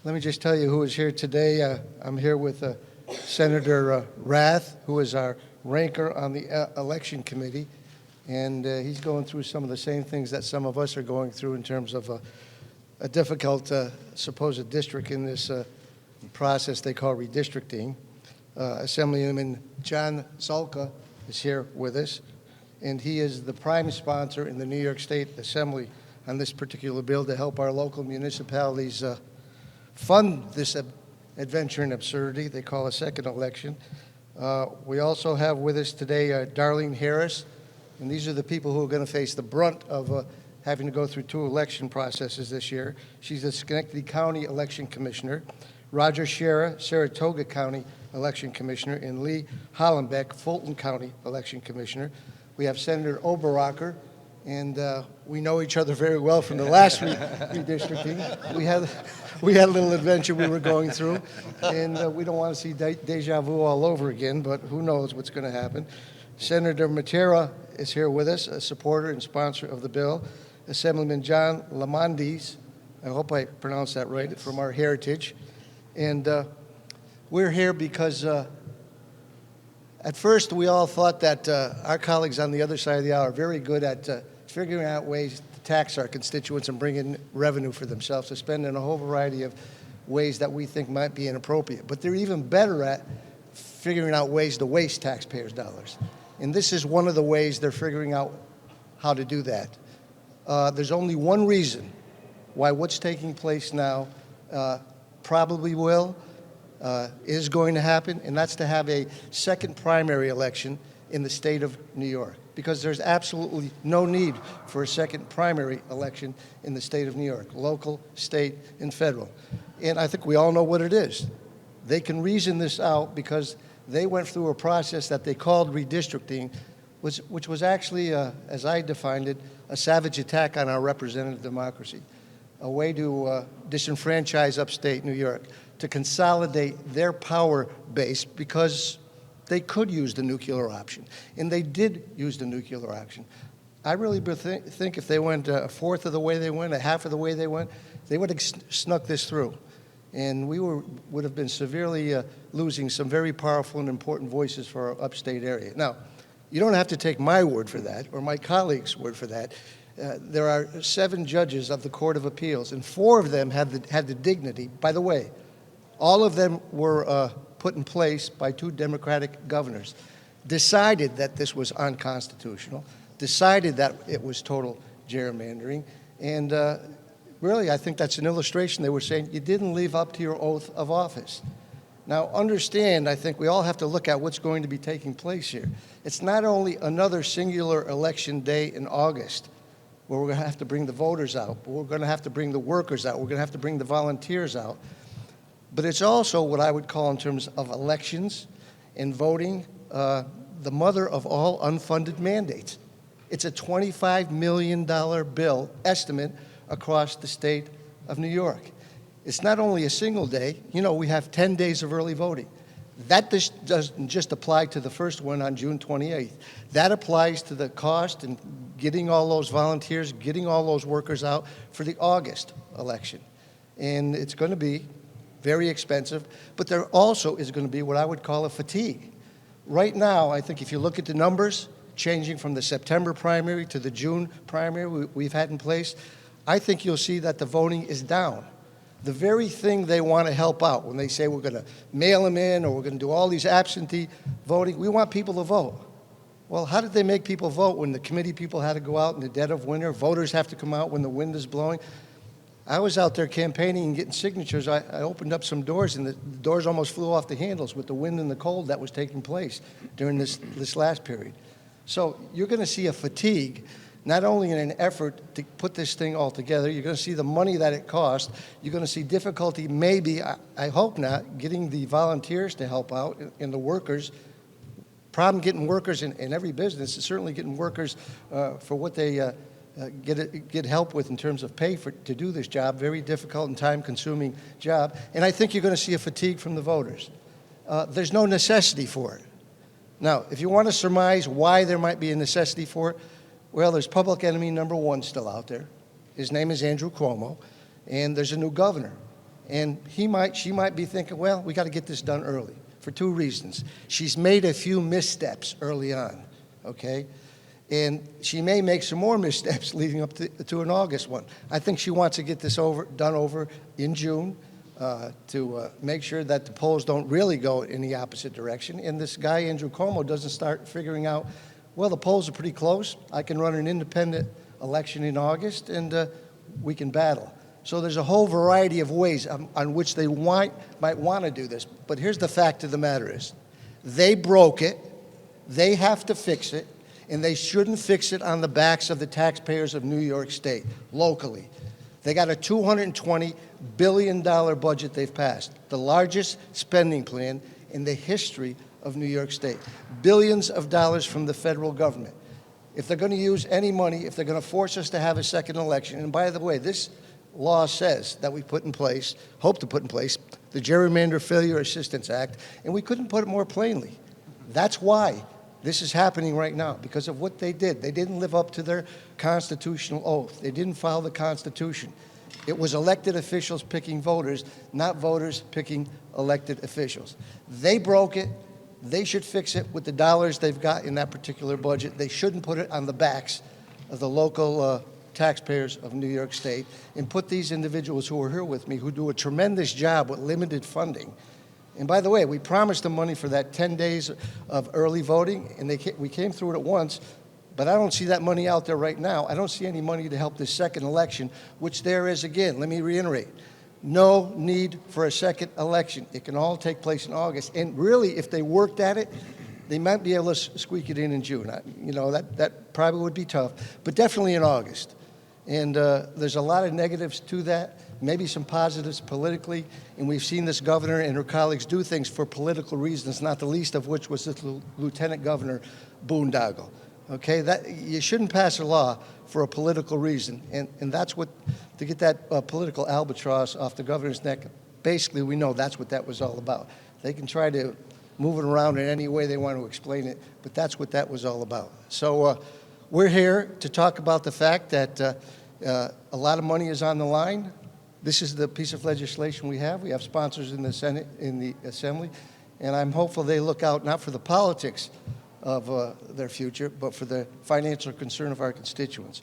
Let me just tell you who is here today. I'm here with Senator Rath, who is our ranker on the election committee, and he's going through some of the same things that some of us are going through in terms of a difficult supposed district in this process they call redistricting. Assemblyman John Zulka is here with us, and he is the prime sponsor in the New York State Assembly on this particular bill to help our local municipalities fund this adventure in absurdity they call a second election. We also have with us today Darlene Harris, and these are the people who are going to face the brunt of having to go through two election processes this year. She's the Schenectady County Election Commissioner, Roger Shera, Saratoga County Election Commissioner, and Lee Hollenbeck, Fulton County Election Commissioner. We have Senator Oberacker, and we know each other very well from the last redistricting. We had a little adventure we were going through, and we don't want to see deja vu all over again, but who knows what's going to happen. Senator Matera is here with us, a supporter and sponsor of the bill. Assemblyman John Lamondis, I hope I pronounced that right, from our heritage. And we're here because at first we all thought that our colleagues on the other side of the aisle are very good at figuring out ways to tax our constituents and bring in revenue for themselves, to spend in a whole variety of ways that we think might be inappropriate. But they're even better at figuring out ways to waste taxpayers' dollars. And this is one of the ways they're figuring out how to do that. There's only one reason why what's taking place now probably is going to happen, and that's to have a second primary election in the state of New York, because there's absolutely no need for a second primary election in the state of New York, local, state, and federal. And I think we all know what it is. They can reason this out because they went through a process that they called redistricting, which was actually, as I defined it, a savage attack on our representative democracy, a way to disenfranchise upstate New York, to consolidate their power base because they could use the nuclear option, and they did use the nuclear option. I really think if they went a fourth of the way they went, a half of the way they went, they would have snuck this through. And we would have been severely losing some very powerful and important voices for our upstate area. Now, you don't have to take my word for that or my colleagues' word for that. There are 7 judges of the Court of Appeals, and 4 of them had the dignity. By the way, all of them were put in place by 2 Democratic governors, decided that this was unconstitutional, decided that it was total gerrymandering, and really, I think that's an illustration. They were saying you didn't live up to your oath of office. Now, understand, I think we all have to look at what's going to be taking place here. It's not only another singular election day in August where we're going to have to bring the voters out, but we're going to have to bring the workers out, we're going to have to bring the volunteers out, but it's also what I would call, in terms of elections and voting, the mother of all unfunded mandates. It's a $25 million bill estimate across the state of New York. It's not only a single day. You know, we have 10 days of early voting. That doesn't just apply to the first one on June 28th. That applies to the cost and getting all those volunteers, getting all those workers out for the August election. And it's going to be very expensive, but there also is going to be what I would call a fatigue. Right now, I think if you look at the numbers, changing from the September primary to the June primary we've had in place, I think you'll see that the voting is down. The very thing they want to help out when they say we're going to mail them in or we're going to do all these absentee voting, we want people to vote. Well, how did they make people vote when the committee people had to go out in the dead of winter? Voters have to come out when the wind is blowing. I was out there campaigning and getting signatures. I opened up some doors, and the doors almost flew off the handles with the wind and the cold that was taking place during this last period. So you're going to see a fatigue, not only in an effort to put this thing all together. You're going to see the money that it costs. You're going to see difficulty, maybe, I hope not, getting the volunteers to help out and the workers. Problem getting workers in every business is certainly getting workers for what they get help with in terms of pay to do this job, very difficult and time-consuming job. And I think you're going to see a fatigue from the voters. There's no necessity for it. Now, if you want to surmise why there might be a necessity for it, well, there's public enemy number 1 still out there. His name is Andrew Cuomo, and there's a new governor. And she might be thinking, well, we got to get this done early for two reasons. She's made a few missteps early on, okay? And she may make some more missteps leading up to an August one. I think she wants to get this done over in June to make sure that the polls don't really go in the opposite direction. And this guy, Andrew Cuomo, doesn't start figuring out, well, the polls are pretty close. I can run an independent election in August, and we can battle. So there's a whole variety of ways on which they might want to do this. But here's the fact of the matter is, they broke it, they have to fix it, and they shouldn't fix it on the backs of the taxpayers of New York State, locally. They got a $220 billion budget they've passed, the largest spending plan in the history of New York State. Billions of dollars from the federal government. If they're going to use any money, if they're going to force us to have a second election, and by the way, this law says that we hope to put in place, the Gerrymander Failure Assistance Act, and we couldn't put it more plainly. That's why this is happening right now, because of what they did. They didn't live up to their constitutional oath. They didn't follow the Constitution. It was elected officials picking voters, not voters picking elected officials. They broke it. They should fix it with the dollars they've got in that particular budget. They shouldn't put it on the backs of the local taxpayers of New York State and put these individuals who are here with me, who do a tremendous job with limited funding. And by the way, we promised them money for that 10 days of early voting, and we came through it at once, but I don't see that money out there right now. I don't see any money to help this second election, which there is, again, let me reiterate, no need for a second election. It can all take place in August. And really, if they worked at it, they might be able to squeak it in June. You know, that probably would be tough, but definitely in August. And there's a lot of negatives to that, maybe some positives politically, and we've seen this governor and her colleagues do things for political reasons, not the least of which was this Lieutenant Governor boondoggle. Okay, that you shouldn't pass a law for a political reason, and that's what, to get that political albatross off the governor's neck, basically we know that's what that was all about. They can try to move it around in any way they want to explain it, but that's what that was all about. So we're here to talk about the fact that a lot of money is on the line. This is the piece of legislation we have. We have sponsors in the Senate, in the Assembly, and I'm hopeful they look out not for the politics of their future, but for the financial concern of our constituents.